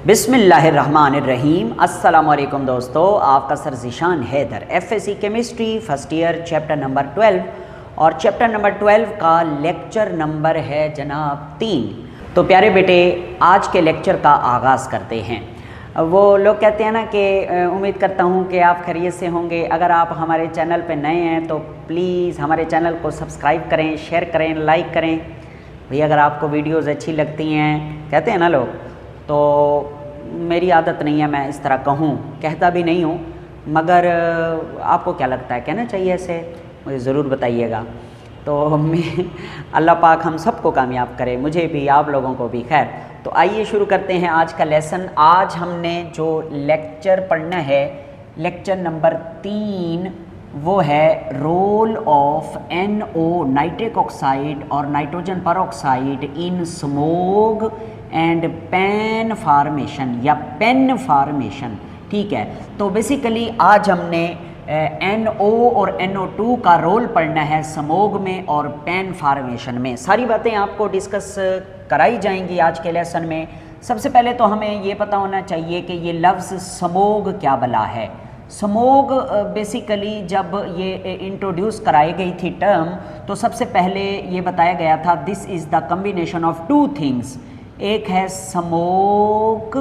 बिस्मिल्लाहिर्रहमानिर्रहीम। अस्सलाम वालेकुम दोस्तों, आपका sir Zeeshan Haider, FSC chemistry first year, chapter number 12। और चैप्टर नंबर 12 का लेक्चर नंबर है जनाब 3। तो प्यारे बेटे, आज के लेक्चर का आगाज़ करते हैं। वो लोग कहते हैं ना कि उम्मीद करता हूँ कि आप खैरियत से होंगे। अगर आप हमारे चैनल पर नए हैं तो प्लीज़ हमारे चैनल को सब्सक्राइब करें, शेयर करें, लाइक करें। भैया अगर आपको वीडियोज़ अच्छी लगती हैं, कहते हैं ना लोग, तो मेरी आदत नहीं है मैं इस तरह कहूँ, कहता भी नहीं हूँ, मगर आपको क्या लगता है, कहना चाहिए ऐसे? मुझे ज़रूर बताइएगा। तो मैं अल्लाह पाक हम सबको कामयाब करे, मुझे भी, आप लोगों को भी। खैर, तो आइए शुरू करते हैं आज का लेसन। आज हमने जो लेक्चर पढ़ना है, लेक्चर नंबर 3, वो है role of NO nitric oxide और nitrogen peroxide in smog and PAN formation या पेन फार्मेशन। ठीक है, तो बेसिकली आज हमने NO और NO2 का रोल पढ़ना है स्मोग में और पैन फार्मेशन में। सारी बातें आपको डिस्कस कराई जाएंगी आज के लेसन में। सबसे पहले तो हमें ये पता होना चाहिए कि ये लफ्ज़ स्मोग क्या भला है। स्मोग बेसिकली जब ये इंट्रोड्यूस कराई गई थी टर्म, तो सबसे पहले ये बताया गया था this is the combination of two things. एक है स्मोक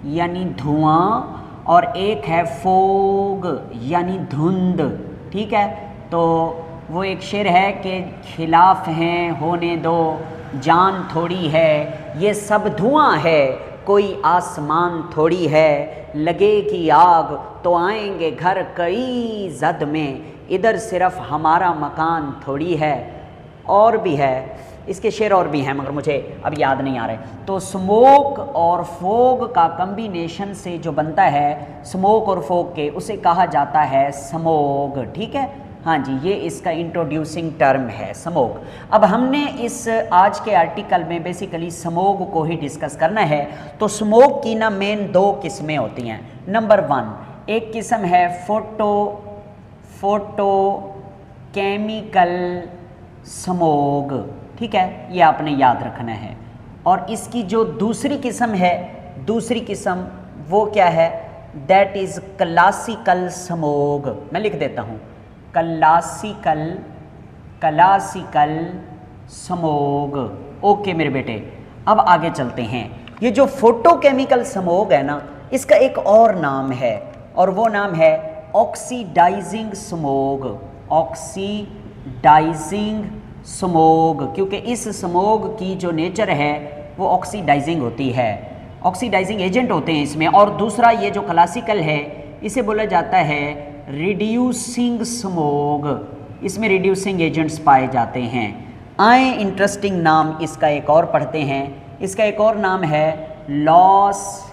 यानी धुआं और एक है फोग यानी धुंध। ठीक है, तो वो एक शेर है कि खिलाफ हैं होने दो, जान थोड़ी है, ये सब धुआं है, कोई आसमान थोड़ी है, लगेगी आग तो आएंगे घर कई जद में, इधर सिर्फ हमारा मकान थोड़ी है। और भी है, इसके शेर और भी हैं मगर मुझे अब याद नहीं आ रहे। तो स्मोक और फोग का कम्बिनेशन से जो बनता है, स्मोक और फोग के, उसे कहा जाता है स्मोग। ठीक है, हाँ जी, ये इसका इंट्रोड्यूसिंग टर्म है स्मोग। अब हमने इस आज के आर्टिकल में बेसिकली स्मोग को ही डिस्कस करना है। तो स्मोग की ना मेन 2 किस्में होती हैं। नंबर 1, एक किस्म है फोटो केमिकल स्मोग। ठीक है, ये आपने याद रखना है। और इसकी जो दूसरी किस्म है, दूसरी किस्म वो क्या है? That is classical smog. मैं लिख देता हूँ, क्लासिकल स्मोग। ओके मेरे बेटे, अब आगे चलते हैं। ये जो फोटोकेमिकल स्मोग है ना, इसका एक और नाम है और वो नाम है ऑक्सीडाइजिंग स्मोग। ऑक्सीडाइजिंग स्मोग, क्योंकि इस स्मोग की जो नेचर है वो ऑक्सीडाइजिंग होती है, ऑक्सीडाइजिंग एजेंट होते हैं इसमें। और दूसरा ये जो क्लासिकल है, इसे बोला जाता है रिड्यूसिंग स्मोग। इसमें रिड्यूसिंग एजेंट्स पाए जाते हैं। आए इंटरेस्टिंग नाम इसका एक और पढ़ते हैं। इसका एक और नाम है लॉस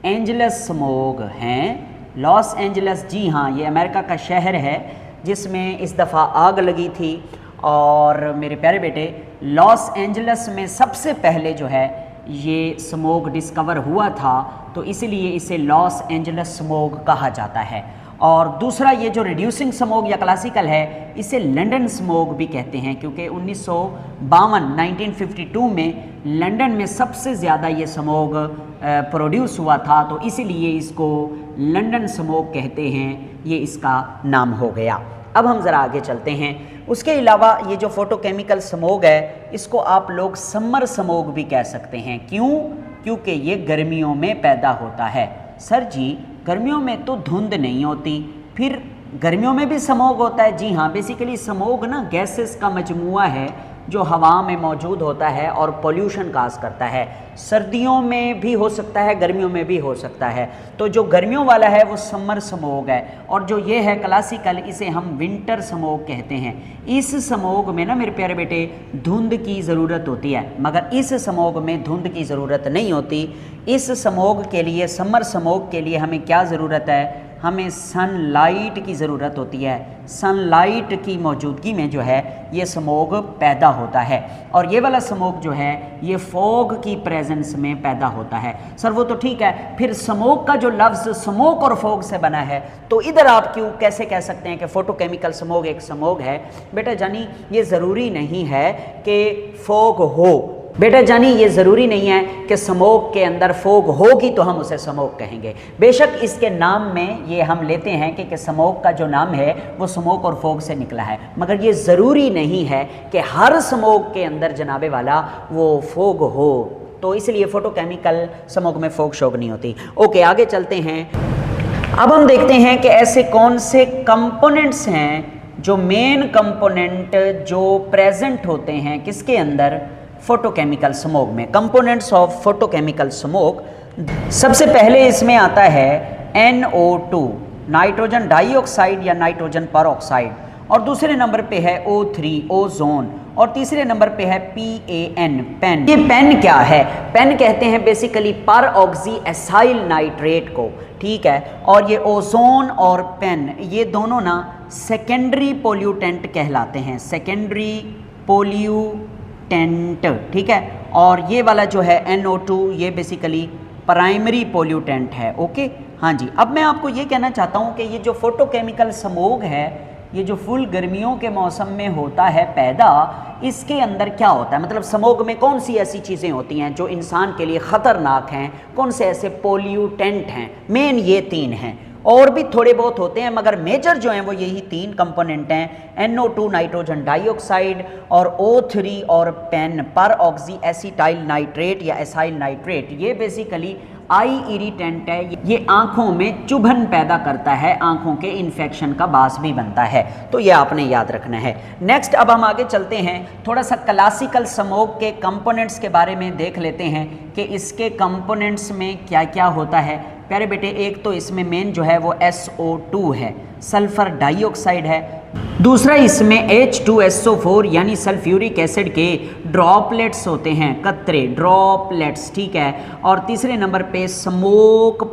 एंजलस स्मोग। हैं लॉस एंजलस, जी हाँ, ये अमेरिका का शहर है जिसमें इस दफ़ा आग लगी थी। और मेरे प्यारे बेटे, लॉस एंजलस में सबसे पहले जो है ये स्मोग डिस्कवर हुआ था, तो इसीलिए इसे लॉस एंजलस स्मोग कहा जाता है। और दूसरा ये जो रिड्यूसिंग स्मोग या क्लासिकल है, इसे लंदन स्मोग भी कहते हैं, क्योंकि 1952 में लंदन में सबसे ज़्यादा ये स्मोग प्रोड्यूस हुआ था, तो इसीलिए इसको लंदन स्मोग कहते हैं। ये इसका नाम हो गया। अब हम ज़रा आगे चलते हैं। उसके अलावा ये जो फोटोकेमिकल स्मोग है, इसको आप लोग समर स्मोग भी कह सकते हैं। क्यों? क्योंकि ये गर्मियों में पैदा होता है। सर जी, गर्मियों में तो धुंध नहीं होती, फिर गर्मियों में भी स्मोग होता है? जी हाँ, बेसिकली स्मोग ना गैसेस का मजमुआ है जो हवा में मौजूद होता है और पोल्यूशन काज करता है। सर्दियों में भी हो सकता है, गर्मियों में भी हो सकता है। तो जो गर्मियों वाला है वो समर स्मोग है, और जो ये है क्लासिकल, इसे हम विंटर स्मोग कहते हैं। इस स्मोग में ना मेरे प्यारे बेटे धुंध की ज़रूरत होती है, मगर इस स्मोग में धुंध की ज़रूरत नहीं होती। इस स्मोग के लिए, समर स्मोग के लिए हमें क्या ज़रूरत है? हमें सनलाइट की ज़रूरत होती है। सनलाइट की मौजूदगी में जो है ये स्मोग पैदा होता है। और ये वाला स्मोग जो है ये फॉग की प्रेजेंस में पैदा होता है। सर वो तो ठीक है, फिर स्मोग का जो लफ्ज़ स्मोक और फॉग से बना है, तो इधर आप क्यों कैसे कह सकते हैं कि फोटोकेमिकल स्मोग एक स्मोग है? बेटा जानी, ये ज़रूरी नहीं है कि फॉग हो, बेटा जानी ये ज़रूरी नहीं है कि स्मोक के अंदर फोग होगी तो हम उसे स्मोक कहेंगे। बेशक इसके नाम में ये हम लेते हैं कि स्मोक का जो नाम है वो स्मोक और फोग से निकला है, मगर ये ज़रूरी नहीं है कि हर स्मोक के अंदर जनाबे वाला वो फोग हो, तो इसलिए फोटोकेमिकल स्मोक में फोग शोग नहीं होती। ओके, आगे चलते हैं। अब हम देखते हैं कि ऐसे कौन से कंपोनेंट्स हैं जो मेन कंपोनेंट जो प्रेजेंट होते हैं किसके अंदर, फोटोकेमिकल स्मोक में। कंपोनेंट्स ऑफ फोटोकेमिकल स्मोक, सबसे पहले इसमें आता है NO2 नाइट्रोजन डाइऑक्साइड या नाइट्रोजन परऑक्साइड, और दूसरे नंबर पे है O3 ओजोन, और तीसरे नंबर पे है PAN पेन। ये पेन क्या है? पेन कहते हैं बेसिकली पर ऑक्सी एसाइल नाइट्रेट को, ठीक है। और ये ओजोन और पेन ये दोनों ना सेकेंडरी पोल्यूटेंट कहलाते हैं, सेकेंडरी पोल्यूटेंट, ठीक है। और ये वाला जो है NO2 ये बेसिकली प्राइमरी पोल्यूटेंट है। ओके, हाँ जी। अब मैं आपको ये कहना चाहता हूँ कि ये जो फोटोकेमिकल स्मोक है, ये जो फुल गर्मियों के मौसम में होता है पैदा, इसके अंदर क्या होता है, मतलब स्मोक में कौन सी ऐसी चीज़ें होती हैं जो इंसान के लिए ख़तरनाक हैं, कौन से ऐसे पोल्यूटेंट हैं। मेन ये तीन हैं, और भी थोड़े बहुत होते हैं मगर मेजर जो हैं वो यही तीन कंपोनेंट हैं, NO2 नाइट्रोजन डाइऑक्साइड और O3 और पेन पर ऑक्सी एसिटाइल नाइट्रेट या एसाइल नाइट्रेट। ये बेसिकली आई इरिटेंट है, ये आंखों में चुभन पैदा करता है, आंखों के इन्फेक्शन का बास भी बनता है, तो ये आपने याद रखना है। नेक्स्ट अब हम आगे चलते हैं, थोड़ा सा क्लासिकल स्मोक के कंपोनेंट्स के बारे में देख लेते हैं कि इसके कंपोनेंट्स में क्या क्या होता है। प्यारे बेटे, एक तो इसमें मेन जो है वो SO2 है, सल्फर डाइऑक्साइड है। दूसरा इसमें H2SO4 यानी सल्फ्यूरिक एसिड के ड्रॉपलेट्स होते हैं, कतरे, ड्रॉपलेट्स, ठीक है। और तीसरे नंबर पे स्मोक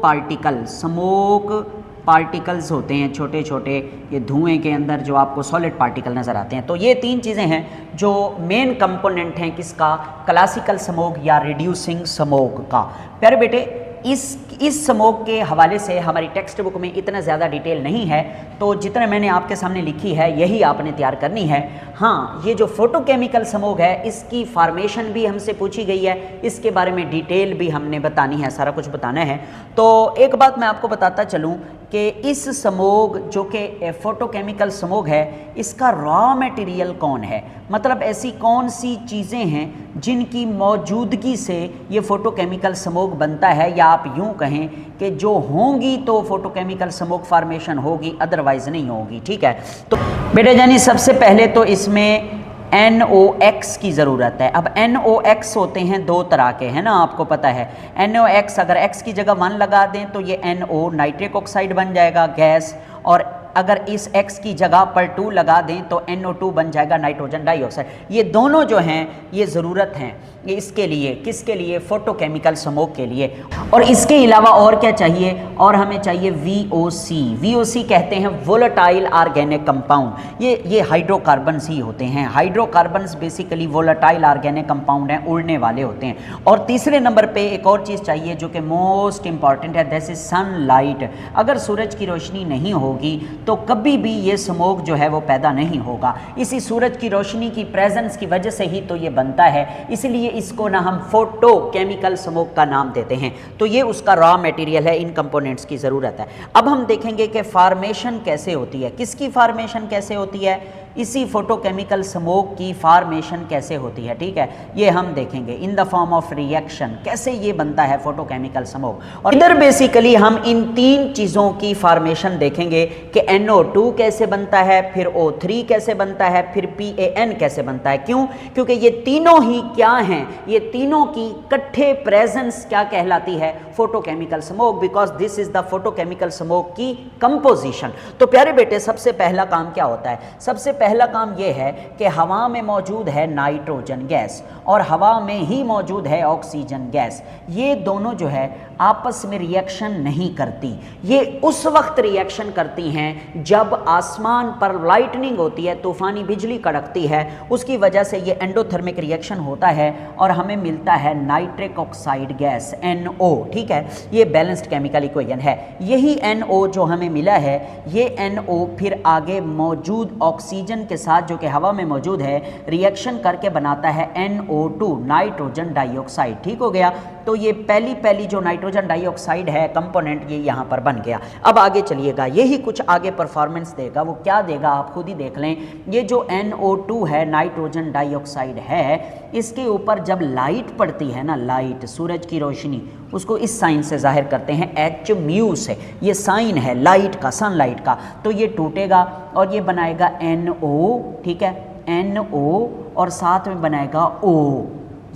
पार्टिकल्स होते हैं, छोटे छोटे, ये धुएं के अंदर जो आपको सॉलिड पार्टिकल नज़र आते हैं। तो ये तीन चीज़ें हैं जो मेन कंपोनेंट हैं किसका, क्लासिकल स्मोक या रिड्यूसिंग स्मोक का। प्यारे बेटे, इस स्मोक के हवाले से हमारी टेक्स्ट बुक में इतना ज़्यादा डिटेल नहीं है, तो जितना मैंने आपके सामने लिखी है यही आपने तैयार करनी है। हाँ, ये जो फोटोकेमिकल स्मोक है इसकी फार्मेशन भी हमसे पूछी गई है, इसके बारे में डिटेल भी हमने बतानी है, सारा कुछ बताना है। तो एक बात मैं आपको बताता चलूँ कि इस स्मोक जो कि फोटोकेमिकल स्मोक है, इसका रॉ मटेरियल कौन है, मतलब ऐसी कौन सी चीज़ें हैं जिनकी मौजूदगी से ये फोटोकेमिकल स्मोक बनता है, या आप यूँ कहें कि जो होंगी तो फोटोकेमिकल स्मोक फार्मेशन होगी, अदरवाइज नहीं होगी, ठीक है। तो बेटा जानी सबसे पहले तो इसमें NOx की ज़रूरत है। अब NOx होते हैं दो तरह के, है ना, आपको पता है। NOx अगर X की जगह 1 लगा दें तो ये NO नाइट्रिक ऑक्साइड बन जाएगा गैस, और अगर इस X की जगह पर 2 लगा दें तो NO2 बन जाएगा नाइट्रोजन डाइऑक्साइड। ये दोनों जो हैं ये ज़रूरत हैं ये इसके लिए, किसके लिए, फोटोकेमिकल स्मोक के लिए। और इसके अलावा और क्या चाहिए, और हमें चाहिए VOC कहते हैं वोलेटाइल ऑर्गेनिक कंपाउंड। ये हाइड्रोकार्बन्स ही होते हैं, hydrocarbons basically volatile organic compound हैं, उड़ने वाले होते हैं। और तीसरे नंबर पे एक और चीज़ चाहिए जो कि मोस्ट इंपॉर्टेंट है, दैट इज सनलाइट। अगर सूरज की रोशनी नहीं होगी तो कभी भी ये स्मोक जो है वो पैदा नहीं होगा। इसी सूरज की रोशनी की प्रेजेंस की वजह से ही तो ये बनता है, इसलिए इसको ना हम फोटोकेमिकल स्मोक का नाम देते हैं। तो ये उसका रॉ मटेरियल है, इन कंपोनेंट्स की ज़रूरत है। अब हम देखेंगे कि फार्मेशन कैसे होती है, किसकी फार्मेशन कैसे होती है, इसी फोटोकेमिकल स्मोक की फार्मेशन कैसे होती है, ठीक है, ये हम देखेंगे in the form of reaction, कैसे ये बनता है फोटोकेमिकल स्मोक। और इधर बेसिकली हम इन तीन चीज़ों की फार्मेशन देखेंगे कि NO2 कैसे बनता है, फिर O3 कैसे बनता है, फिर PAN कैसे बनता है। क्यों? क्योंकि ये तीनों ही क्या हैं, ये तीनों की इकट्ठे प्रेजेंस क्या कहलाती है, photochemical smoke, because this is the photochemical smoke की कंपोजिशन। तो प्यारे बेटे, सबसे पहला काम क्या होता है, सबसे पहला काम यह है कि हवा में मौजूद है नाइट्रोजन गैस और हवा में ही मौजूद है ऑक्सीजन गैस। ये दोनों जो है आपस में रिएक्शन नहीं करती, ये उस वक्त रिएक्शन करती हैं जब आसमान पर लाइटनिंग होती है, तूफानी बिजली कड़कती है, उसकी वजह से ये एंडोथर्मिक रिएक्शन होता है और हमें मिलता है नाइट्रिक ऑक्साइड गैस NO, ठीक है। ये बैलेंस्ड केमिकल इक्वेशन है। यही NO जो हमें मिला है, ये NO फिर आगे मौजूद ऑक्सीजन ऑक्सीजन के साथ जो कि हवा में मौजूद है रिएक्शन करके बनाता है NO2 नाइट्रोजन डाइऑक्साइड। ठीक हो गया। तो ये पहली जो नाइट्रोजन डाइऑक्साइड है कंपोनेंट, ये यहाँ पर बन गया। अब आगे चलिएगा, यही कुछ आगे परफॉर्मेंस देगा। वो क्या देगा आप खुद ही देख लें। ये जो NO2 है नाइट्रोजन डाइऑक्साइड है, इसके ऊपर जब लाइट पड़ती है ना, लाइट सूरज की रोशनी, उसको इस साइन से जाहिर करते हैं H म्यू से। ये साइन है लाइट का, सनलाइट का। तो ये टूटेगा और ये बनाएगा NO, ठीक है, NO, और साथ में बनाएगा O।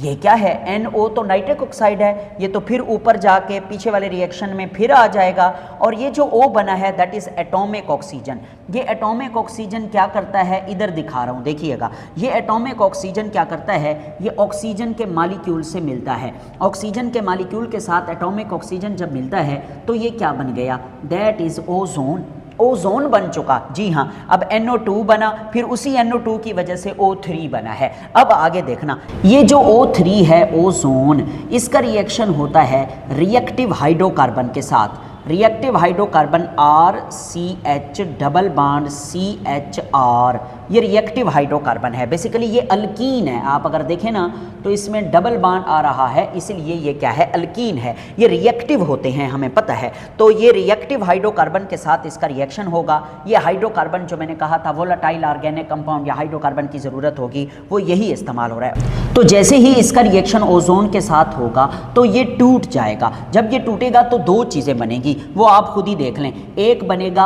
ये क्या है? NO तो नाइट्रिक ऑक्साइड है, ये तो फिर ऊपर जाके पीछे वाले रिएक्शन में फिर आ जाएगा। और ये जो O बना है दैट इज एटॉमिक ऑक्सीजन। ये एटॉमिक ऑक्सीजन क्या करता है, इधर दिखा रहा हूँ, देखिएगा। ये एटॉमिक ऑक्सीजन क्या करता है, ये ऑक्सीजन के मालिक्यूल से मिलता है। ऑक्सीजन के मालिक्यूल के साथ एटॉमिक ऑक्सीजन जब मिलता है तो ये क्या बन गया, दैट इज ओजोन। ओजोन बन चुका, जी हाँ। अब NO2 बना, फिर उसी NO2 की वजह से O3 बना है। अब आगे देखना, ये जो O3 है ओजोन, इसका रिएक्शन होता है रिएक्टिव हाइड्रोकार्बन के साथ। Reactive hydrocarbon RCH double bond CHR, ये रिएक्टिव हाइड्रोकार्बन है। बेसिकली ये अल्कीन है। आप अगर देखें ना तो इसमें डबल बॉन्ड आ रहा है, इसलिए ये क्या है, अल्कीन है। ये रिएक्टिव होते हैं, हमें पता है। तो ये रिएक्टिव हाइड्रोकार्बन के साथ इसका रिएक्शन होगा। ये हाइड्रोकार्बन जो मैंने कहा था वोलेटाइल ऑर्गेनिक कंपाउंड या हाइड्रोकार्बन की ज़रूरत होगी, वो यही इस्तेमाल हो रहा है। तो जैसे ही इसका रिएक्शन ओजोन के साथ होगा तो ये टूट जाएगा। जब ये टूटेगा तो दो चीज़ें बनेगी, वो आप खुद ही देख लें। एक बनेगा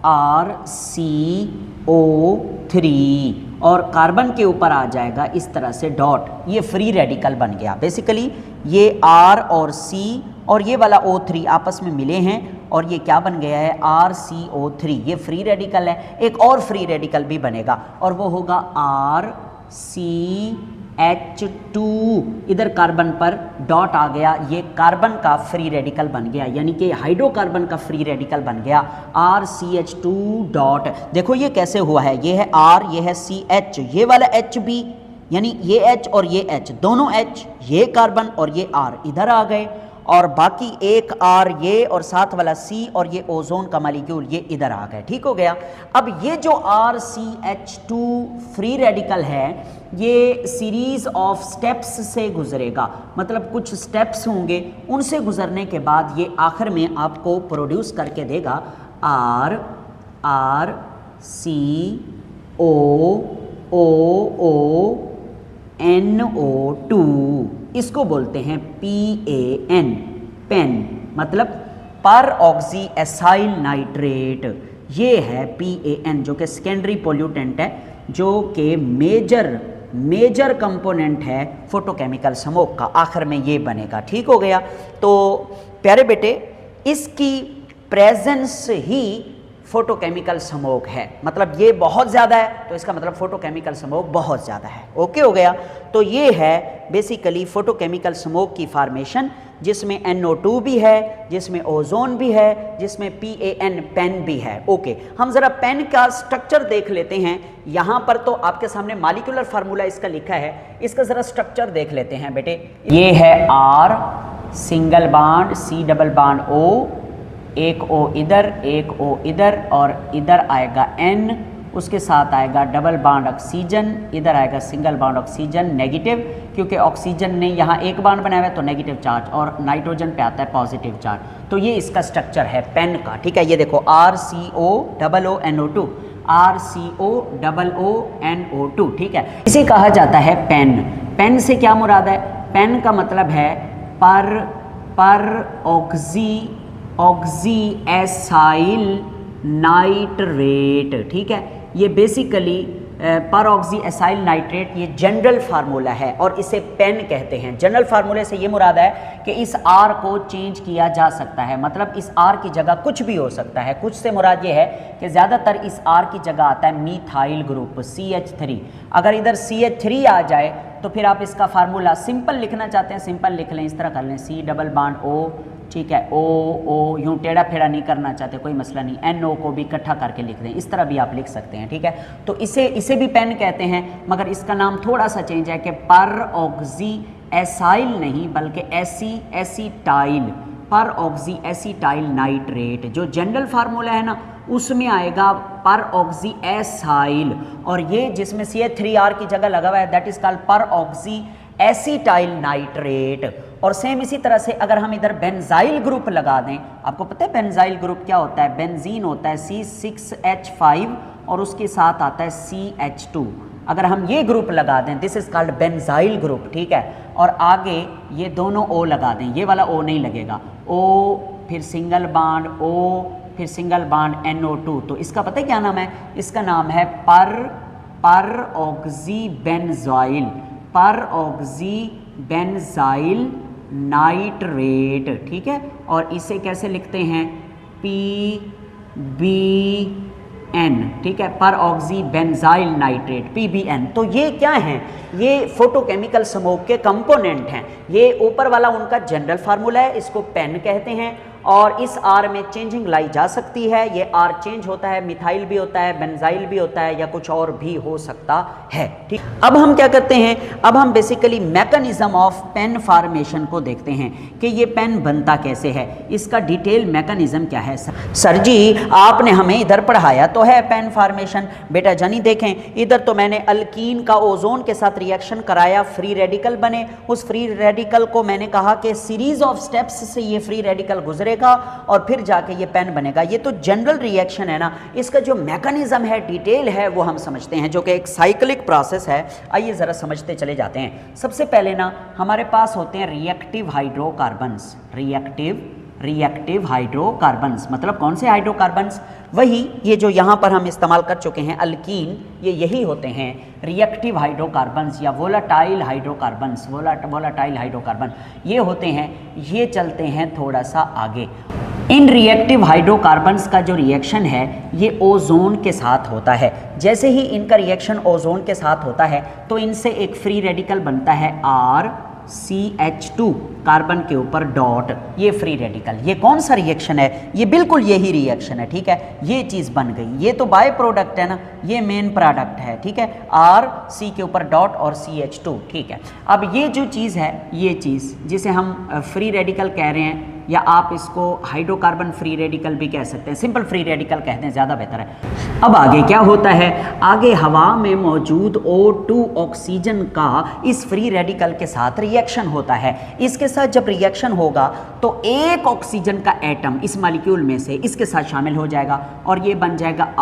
RCO3 और कार्बन के ऊपर आ जाएगा इस तरह से डॉट, ये फ्री रेडिकल बन गया। बेसिकली ये R और C और ये वाला O3 आपस में मिले हैं और ये क्या बन गया है, RCO3। ये फ्री रेडिकल है। एक और फ्री रेडिकल भी बनेगा और वो होगा RCH2। इधर कार्बन पर डॉट आ गया, ये कार्बन का फ्री रेडिकल बन गया, यानी कि हाइड्रोकार्बन का फ्री रेडिकल बन गया RCH2 डॉट। देखो ये कैसे हुआ है, ये है R, ये है CH, ये वाला HB, यानी ये H और ये H, दोनों H, ये कार्बन और ये R इधर आ गए, और बाकी एक R ये और साथ वाला C और ये ओजोन का मालिक्यूल ये इधर आ गए। ठीक हो गया। अब ये जो RCH2 फ्री रेडिकल है, ये सीरीज ऑफ स्टेप्स से गुजरेगा, मतलब कुछ स्टेप्स होंगे, उनसे गुजरने के बाद ये आखिर में आपको प्रोड्यूस करके देगा RCOONO2। इसको बोलते हैं PAN, पेन, मतलब पर ऑक्सी एसाइल नाइट्रेट। ये है PAN जो कि सेकेंडरी पोल्यूटेंट है, जो कि मेजर कंपोनेंट है फोटोकेमिकल स्मोक का। आखिर में ये बनेगा। ठीक हो गया। तो प्यारे बेटे, इसकी प्रेजेंस ही फोटोकेमिकल स्मोक है, मतलब ये बहुत ज़्यादा है तो इसका मतलब फोटोकेमिकल स्मोक बहुत ज़्यादा है। ओके हो गया। तो ये है बेसिकली फोटोकेमिकल स्मोक की फार्मेशन, जिसमें NO2 भी है, जिसमें ओजोन भी है, जिसमें PAN पेन भी है। ओके, हम ज़रा पेन का स्ट्रक्चर देख लेते हैं। यहाँ पर तो आपके सामने मॉलिक्यूलर फार्मूला इसका लिखा है, इसका ज़रा स्ट्रक्चर देख लेते हैं बेटे। ये है R single bond C double bond O, एक O इधर, एक O इधर, और इधर आएगा N, उसके साथ आएगा डबल बॉन्ड ऑक्सीजन, इधर आएगा सिंगल बॉन्ड ऑक्सीजन नेगेटिव, क्योंकि ऑक्सीजन ने यहाँ एक बॉन्ड बनाया है तो नेगेटिव चार्ज, और नाइट्रोजन पे आता है पॉजिटिव चार्ज। तो ये इसका स्ट्रक्चर है पेन का। ठीक है, ये देखो RCOONO2, RCOONO2। ठीक है, इसे कहा जाता है पेन। पेन से क्या मुराद है? पेन का मतलब है पर ऑक्सी एसाइल नाइट्रेट। ठीक है, ये बेसिकली पर ऑक्सी एसाइल नाइट्रेट ये जनरल फार्मूला है और इसे पेन कहते हैं। जनरल फार्मूले से ये मुराद है कि इस R को चेंज किया जा सकता है, मतलब इस R की जगह कुछ भी हो सकता है। कुछ से मुराद ये है कि ज़्यादातर इस R की जगह आता है मीथाइल ग्रुप CH3। अगर इधर CH3 आ जाए तो फिर आप इसका फार्मूला सिंपल लिखना चाहते हैं, सिंपल लिख लें, इस तरह कर लें, C डबल बॉन्ड O, ठीक है, O यूँ टेढ़ा फेड़ा नहीं करना चाहते, कोई मसला नहीं, NO को भी इकट्ठा करके लिख दें, इस तरह भी आप लिख सकते हैं। ठीक है, तो इसे भी पेन कहते हैं, मगर इसका नाम थोड़ा सा चेंज है कि पर ऑक्सी एसाइल नहीं बल्कि एसीटाइल, पर ऑक्सी एसीटाइल नाइट्रेट। जो जनरल फार्मूला है ना उसमें आएगा पर ऑक्सी एसाइल, और ये जिसमें CH3R की जगह लगा हुआ है दैट इज कॉल्ड पर ऑक्सी एसिटाइल नाइट्रेट। और सेम इसी तरह से अगर हम इधर बेंजाइल ग्रुप लगा दें, आपको पता है बेंजाइल ग्रुप क्या होता है, बेंजीन होता है C6H5 और उसके साथ आता है CH2। अगर हम ये ग्रुप लगा दें this is called benzyl group, ठीक है। और आगे ये दोनों O लगा दें, ये वाला O नहीं लगेगा, O फिर सिंगल बॉन्ड O फिर सिंगल बॉन्ड NO2, तो इसका पता है क्या नाम है, इसका नाम है पर ऑक्सी बेंजाइल, पर ऑक्सी बेंजाइल नाइट्रेट, ठीक है। और इसे कैसे लिखते हैं, PBN, ठीक है, पर ऑक्सी बेंजाइल नाइट्रेट, PBN। तो ये क्या है, ये फोटोकेमिकल स्मोक के कंपोनेंट हैं। ये ऊपर वाला उनका जनरल फार्मूला है, इसको पेन कहते हैं, और इस R में चेंजिंग लाई जा सकती है। ये R चेंज होता है, मिथाइल भी होता है, बेंजाइल भी होता है, या कुछ और भी हो सकता है, ठीक। अब हम क्या करते हैं, अब हम basically mechanism of PAN formation को देखते हैं कि ये पेन बनता कैसे है, इसका डिटेल मैकेनिज्म क्या है। सर जी आपने हमें इधर पढ़ाया तो है पेन फॉर्मेशन, बेटा जानी देखें इधर तो मैंने अल्कीन का ओजोन के साथ रिएक्शन कराया, फ्री रेडिकल बने, उस फ्री रेडिकल को मैंने कहा कि सीरीज ऑफ स्टेप्स से ये फ्री रेडिकल गुजरेगा और फिर जाके ये पेन बनेगा। ये तो जनरल रिएक्शन है ना, इसका जो मैकेनिज्म है, डिटेल है, वो हम समझते हैं, जो कि एक साइक्लिक प्रोसेस है। आइए जरा समझते चले जाते हैं। सबसे पहले ना हमारे पास होते हैं रिएक्टिव हाइड्रोकार्बन्स, रिएक्टिव हाइड्रोकार्बन्स मतलब कौन से हाइड्रोकार्बन्स, वही ये जो यहाँ पर हम इस्तेमाल कर चुके हैं अल्कीन, ये यही होते हैं रिएक्टिव हाइड्रोकार्बन्स या वोलाटाइल हाइड्रोकार्बन्स, वोलाटाइल हाइड्रोकार्बन ये होते हैं। ये चलते हैं थोड़ा सा आगे। इन रिएक्टिव हाइड्रोकार्बन्स का जो रिएक्शन है ये ओजोन के साथ होता है। जैसे ही इनका रिएक्शन ओजोन के साथ होता है तो इनसे एक फ्री रेडिकल बनता है RCH2 कार्बन के ऊपर डॉट, ये फ्री रेडिकल। ये कौन सा रिएक्शन है, ये बिल्कुल यही रिएक्शन है, ठीक है। ये चीज़ बन गई, ये तो बाय प्रोडक्ट है ना, ये मेन प्रोडक्ट है, ठीक है। RC के ऊपर डॉट और CH2, ठीक है। अब ये जो चीज़ है, ये चीज़ जिसे हम फ्री रेडिकल कह रहे हैं, या आप इसको हाइड्रोकार्बन फ्री रेडिकल भी कह सकते हैं, सिंपल फ्री रेडिकल कहते हैं, ज़्यादा बेहतर है। अब आगे क्या होता है, आगे हवा में मौजूद O2 ऑक्सीजन का इस फ्री रेडिकल के साथ रिएक्शन होता है। इसके साथ जब रिएक्शन होगा तो एक ऑक्सीजन का एटम इस मॉलिक्यूल में से इसके साथ शामिल हो जाएगा और ये बन जाएगा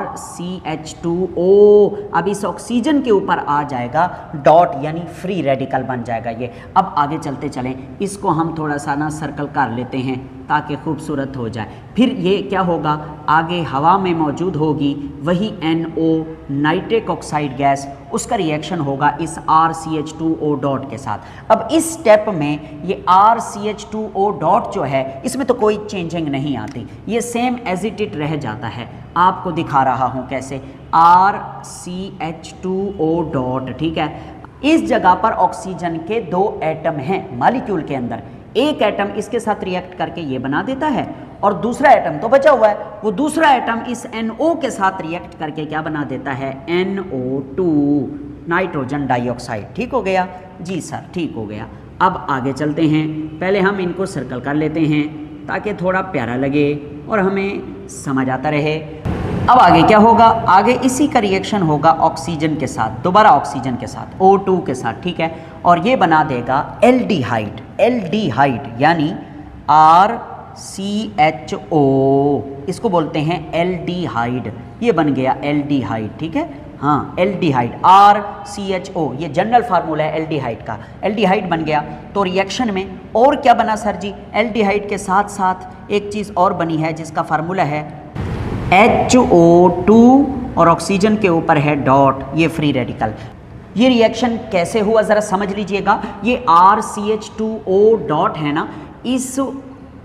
RCH2O। अब इस ऑक्सीजन के ऊपर आ जाएगा डॉट, यानी फ्री रेडिकल बन जाएगा ये। अब आगे चलते चलें, इसको हम थोड़ा सा ना सर्कल कर लेते हैं ताकि खूबसूरत हो जाए। फिर ये क्या होगा, आगे हवा में मौजूद होगी वही NO नाइट्रिक ऑक्साइड गैस, उसका रिएक्शन होगा इस RCH2O डॉट के साथ। अब इस स्टेप में ये RCH2O डॉट जो है इसमें तो कोई चेंजिंग नहीं आती, ये सेम एज इट रह जाता है। आपको दिखा रहा हूँ कैसे, RCH2O डॉट, ठीक है। इस जगह पर ऑक्सीजन के 2 एटम हैं मॉलिक्यूल के अंदर, एक एटम इसके साथ रिएक्ट करके ये बना देता है और दूसरा एटम तो बचा हुआ है, वो दूसरा एटम इस NO के साथ रिएक्ट करके क्या बना देता है, NO2 नाइट्रोजन डाइऑक्साइड। ठीक हो गया जी सर, ठीक हो गया। अब आगे चलते हैं, पहले हम इनको सर्कल कर लेते हैं ताकि थोड़ा प्यारा लगे और हमें समझ आता रहे। अब आगे क्या होगा, आगे इसी का रिएक्शन होगा ऑक्सीजन के साथ, दोबारा ऑक्सीजन के साथ O2 के साथ, ठीक है। और ये बना देगा एल्डिहाइड, एल्डिहाइड यानी RCHO, इसको बोलते हैं एल्डिहाइड। ये बन गया एल्डिहाइड, ठीक है। हाँ एल्डिहाइड, RCHO, ये जनरल फार्मूला है एल्डिहाइड का, एल्डिहाइड बन गया। तो रिएक्शन में और क्या बना सर जी, एल्डिहाइड के साथ साथ एक चीज़ और बनी है जिसका फार्मूला है HO2 और ऑक्सीजन के ऊपर है डॉट, ये फ्री रेडिकल। ये रिएक्शन कैसे हुआ ज़रा समझ लीजिएगा। ये RCH2O डॉट है ना,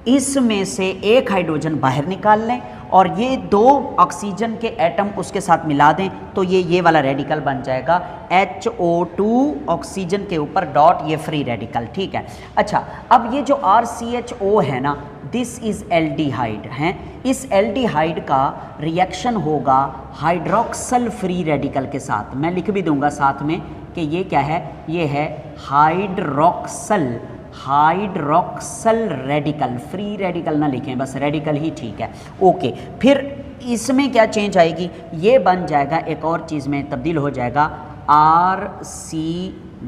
इसमें से एक हाइड्रोजन बाहर निकाल लें और ये 2 ऑक्सीजन के एटम उसके साथ मिला दें तो ये वाला रेडिकल बन जाएगा HO2 ऑक्सीजन के ऊपर डॉट, ये फ्री रेडिकल, ठीक है। अच्छा, अब ये जो RCHO है ना, दिस इज एल्डिहाइड है, इस एल्डिहाइड का रिएक्शन होगा हाइड्रोक्सल फ्री रेडिकल के साथ। मैं लिख भी दूंगा साथ में कि ये क्या है, ये है hydroxyl, hydroxyl radical, free radical ना लिखें, बस रेडिकल ही ठीक है। ओके, फिर इसमें क्या चेंज आएगी, ये बन जाएगा एक और चीज़ में तब्दील हो जाएगा, RC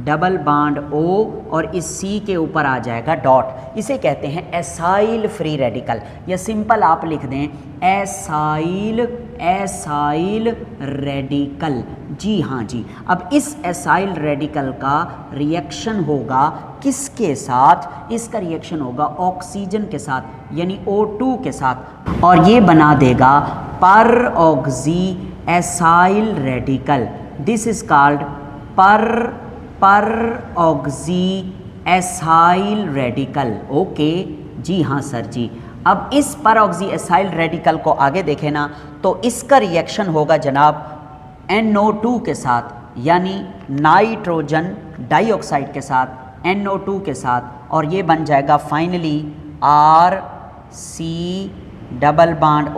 डबल बॉन्ड O और इस C के ऊपर आ जाएगा डॉट। इसे कहते हैं एसाइल फ्री रेडिकल, या सिंपल आप लिख दें एसाइल रेडिकल। जी हाँ जी। अब इस एसाइल रेडिकल का रिएक्शन होगा किसके साथ, इसका रिएक्शन होगा ऑक्सीजन के साथ यानी O2 के साथ, और ये बना देगा peroxy acyl radical. This is called peroxy acyl radical. Okay जी हाँ सर जी। अब इस पर ऑक्सी एसाइल रेडिकल को आगे देखें ना, तो इसका रिएक्शन होगा जनाब NO2 के साथ, यानी नाइट्रोजन डाइऑक्साइड के साथ NO2 के साथ, और ये बन जाएगा finally RC double bond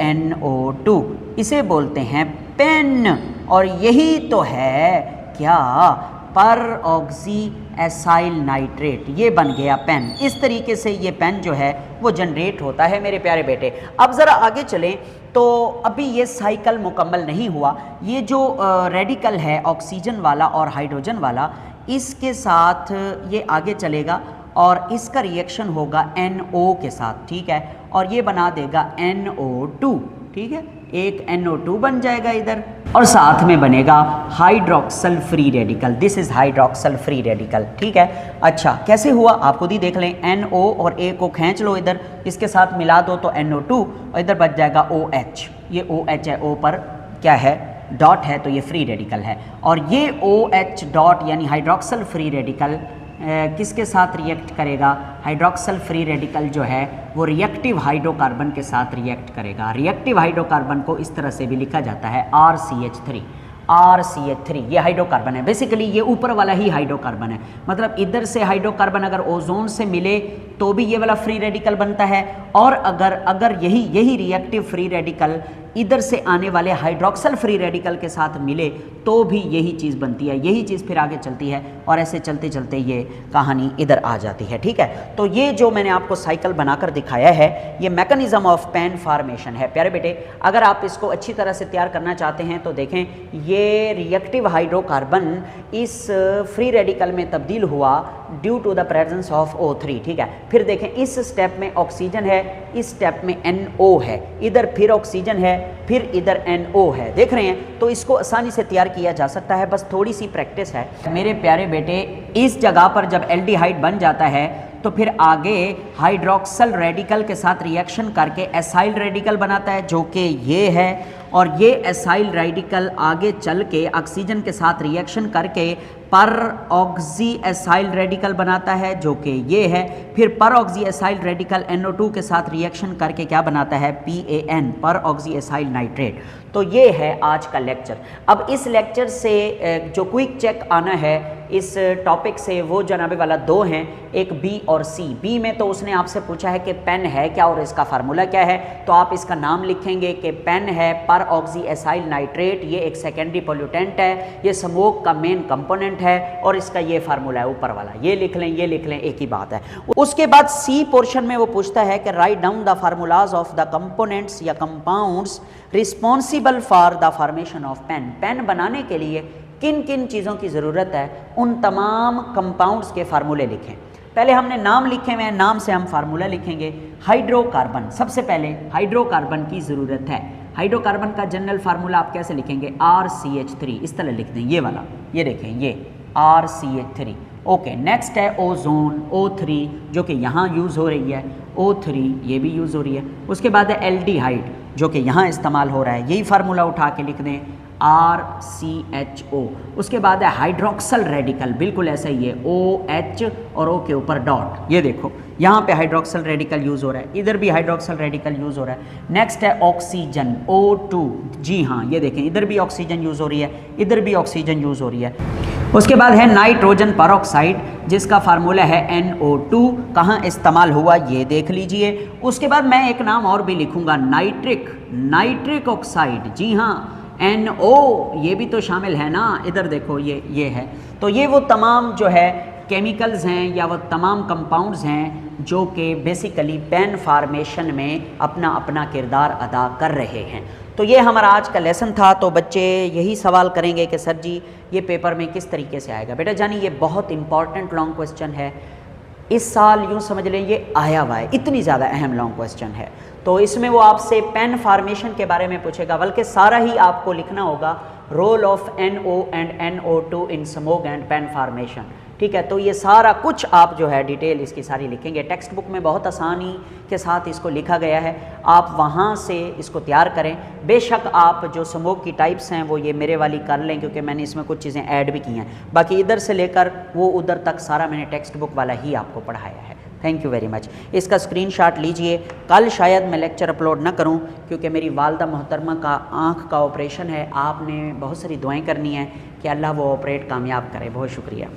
ONO2। इसे बोलते हैं पेन, और यही तो है क्या, पर ऑक्सी एसाइल नाइट्रेट, ये बन गया पेन। इस तरीके से ये पेन जो है वो जनरेट होता है मेरे प्यारे बेटे। अब ज़रा आगे चलें तो अभी ये साइकिल मुकम्मल नहीं हुआ। ये जो रेडिकल है ऑक्सीजन वाला और हाइड्रोजन वाला, इसके साथ ये आगे चलेगा और इसका रिएक्शन होगा NO के साथ, ठीक है, और ये बना देगा NO2, ठीक है, एक NO2 बन जाएगा इधर, और साथ में बनेगा hydroxyl free radical. This is hydroxyl free radical, ठीक है। अच्छा कैसे हुआ आप खुद ही देख लें, NO और A को खींच लो इधर, इसके साथ मिला दो तो NO2, और इधर बच जाएगा OH। ये OH है, O पर क्या है डॉट है, तो ये फ्री रेडिकल है। और ये OH डॉट यानी हाइड्रोक्सल फ्री रेडिकल किसके साथ रिएक्ट करेगा, हाइड्रोक्सल फ्री रेडिकल जो है वो रिएक्टिव हाइड्रोकार्बन के साथ रिएक्ट करेगा। रिएक्टिव हाइड्रोकार्बन को इस तरह से भी लिखा जाता है RCH3। ये हाइड्रोकार्बन है, बेसिकली ये ऊपर वाला ही हाइड्रोकार्बन है। मतलब इधर से हाइड्रोकार्बन अगर ओजोन से मिले तो भी ये वाला फ्री रेडिकल बनता है, और अगर यही रिएक्टिव फ्री रेडिकल इधर से आने वाले हाइड्रोक्सल फ्री रेडिकल के साथ मिले तो भी यही चीज़ बनती है। यही चीज़ फिर आगे चलती है, और ऐसे चलते चलते ये कहानी इधर आ जाती है, ठीक है। तो ये जो मैंने आपको साइकिल बनाकर दिखाया है, ये मैकेनिज्म ऑफ पेन फॉर्मेशन है प्यारे बेटे। अगर आप इसको अच्छी तरह से तैयार करना चाहते हैं तो देखें, ये रिएक्टिव हाइड्रोकार्बन इस फ्री रेडिकल में तब्दील हुआ due to the presence of O3, ठीक है। फिर देखें इस स्टेप में ऑक्सीजन है, इस स्टेप में NO है, इधर फिर ऑक्सीजन है, फिर इधर NO है, देख रहे हैं। तो इसको आसानी से तैयार किया जा सकता है, बस थोड़ी सी प्रैक्टिस है मेरे प्यारे बेटे। इस जगह पर जब एल्डिहाइड बन जाता है तो फिर आगे हाइड्रोक्सल रेडिकल के साथ रिएक्शन करके एसाइल रेडिकल बनाता है, जो कि ये है, और ये एसाइल रेडिकल आगे चल के ऑक्सीजन के साथ रिएक्शन करके पर ऑक्सी एसाइल रेडिकल बनाता है, जो कि ये है। फिर पर ऑक्सी एसाइल रेडिकल NO2 के साथ रिएक्शन करके क्या बनाता है, PAN, पर ऑक्सी एसाइल नाइट्रेट। तो ये है आज का लेक्चर। अब इस लेक्चर से जो क्विक चेक आना है इस टॉपिक से, वो जनाबे वाला 2 हैं, एक B और C। B में तो उसने आपसे पूछा है कि पेन है क्या और इसका फार्मूला क्या है, तो आप इसका नाम लिखेंगे कि पेन है पर ऑक्सी एसाइल नाइट्रेट, ये एक सेकेंडरी पोल्यूटेंट है, ये स्मोक का मेन कंपोनेंट है, और इसका ये फार्मूला है ऊपर वाला, ये लिख लें, एक ही बात है। उसके बाद C पोर्शन में वो पूछता है कि write down the formulas of the components या compounds responsible for the formation of PAN. PAN बनाने के लिए किन किन चीज़ों की ज़रूरत है, उन तमाम कंपाउंड्स के फार्मूले लिखें। पहले हमने नाम लिखे हुए हैं, नाम से हम फार्मूला लिखेंगे। हाइड्रोकार्बन, सबसे पहले हाइड्रोकार्बन की ज़रूरत है। हाइड्रोकार्बन का जनरल फार्मूला आप कैसे लिखेंगे, RCH3, इस तरह लिख दें, ये वाला, ये देखें, ये RCH3। ओके, नेक्स्ट है ओजोन, O3, जो कि यहाँ यूज़ हो रही है, O3 ये भी यूज़ हो रही है। उसके बाद है एल्डिहाइड, जो कि यहाँ इस्तेमाल हो रहा है, यही फार्मूला उठा के लिख दें, RCHO। उसके बाद है हाइड्रोक्सल रेडिकल, बिल्कुल ऐसा ही है, OH और O के ऊपर डॉट, ये देखो यहाँ पे हाइड्रोक्सल रेडिकल यूज़ हो रहा है, इधर भी हाइड्रोक्सल रेडिकल यूज़ हो रहा है। नेक्स्ट है ऑक्सीजन, O2, जी हाँ, ये देखें, इधर भी ऑक्सीजन यूज़ हो रही है, इधर भी ऑक्सीजन यूज़ हो रही है। उसके बाद है नाइट्रोजन परऑक्साइड, जिसका फार्मूला है NO2, कहाँ इस्तेमाल हुआ ये देख लीजिए। उसके बाद मैं एक नाम और भी लिखूंगा, नाइट्रिक ऑक्साइड, जी हाँ, NO ये भी तो शामिल है ना, इधर देखो ये है। तो ये वो तमाम जो है केमिकल्स हैं या वो तमाम कंपाउंड्स हैं जो कि बेसिकली पेन फार्मेशन में अपना अपना किरदार अदा कर रहे हैं। तो ये हमारा आज का लेसन था। तो बच्चे यही सवाल करेंगे कि सर जी ये पेपर में किस तरीके से आएगा। बेटा जानी ये बहुत इंपॉर्टेंट लॉन्ग क्वेश्चन है, इस साल यूँ समझ लें ये आया हुआ है, इतनी ज़्यादा अहम लॉन्ग क्वेश्चन है। तो इसमें वो आपसे पेन फार्मेशन के बारे में पूछेगा, बल्कि सारा ही आपको लिखना होगा, role of NO and NO2 in smoke and PAN formation. ठीक है, तो ये सारा कुछ आप जो है डिटेल इसकी सारी लिखेंगे। टेक्स्ट बुक में बहुत आसानी के साथ इसको लिखा गया है, आप वहाँ से इसको तैयार करें। बेशक आप जो स्मोक की टाइप्स हैं वो ये मेरे वाली कर लें, क्योंकि मैंने इसमें कुछ चीज़ें ऐड भी की हैं। बाकी इधर से लेकर वो उधर तक सारा मैंने टेक्स्ट बुक वाला ही आपको पढ़ाया है। Thank you very much. इसका स्क्रीनशॉट लीजिए। कल शायद मैं लेक्चर अपलोड ना करूं क्योंकि मेरी वालदा मोहतरमा का आँख का ऑपरेशन है। आपने बहुत सारी दुआएं करनी है कि अल्लाह वो ऑपरेट कामयाब करे। बहुत शुक्रिया।